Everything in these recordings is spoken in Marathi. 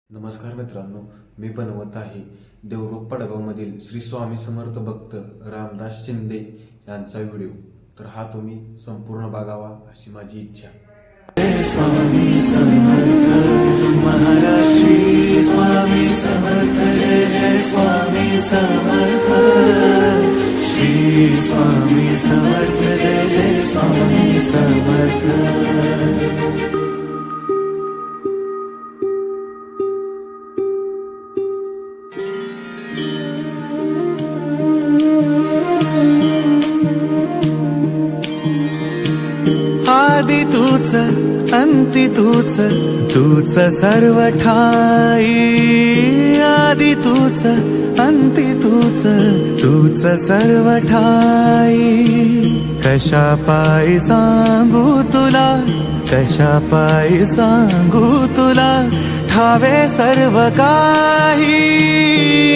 नमस्कार मित्रांनो, मी बनवत आहे देवरुख पडगावमधील श्री स्वामी समर्थ भक्त रामदास शिंदे यांचा व्हिडिओ। तर हा तुम्ही संपूर्ण बघावा अशी माझी इच्छा। स्वामी समर्थ महाराज श्री स्वामी समर्थ, जय जय स्वामी समर्थ, श्री स्वामी समर्थ, जय जय स्वामी समर्थ। आदि तूच अंति तूच, तूच सर्व ठाई। आदि तूच अंति तूच, तूच सर्व ठाई। कशा पायी सांगू तुला, कशा पायी सांगू तुला, ठावे सर्व काही।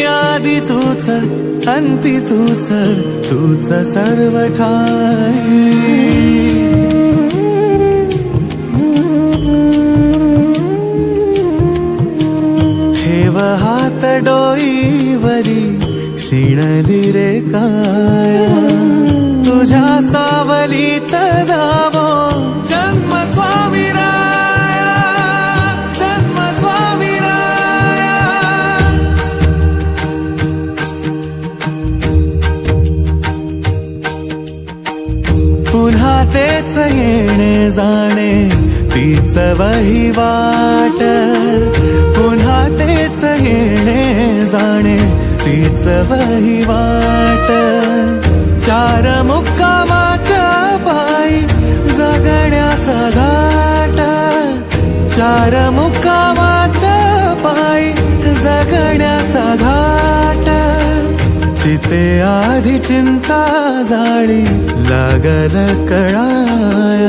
आदि तूच अंति तूच, तूच सर्व ठाई। हात डोईवरी शिणली रे काया, तुझ्या सावलीत जावो जन्म स्वामी राया, जन्म स्वामी राया। पुन्हा तेच येणे जाणे, तीच वहिवाट। पुन्हा तेच येणे जाणे, तीच वहिवाट। चार मुक्कामाच्या पायी जगण्याचा घाट, चार मुक्कामाच्या पायी जगण्याचा घाट। चिते आधी चिंता जाळी लागल कळाया,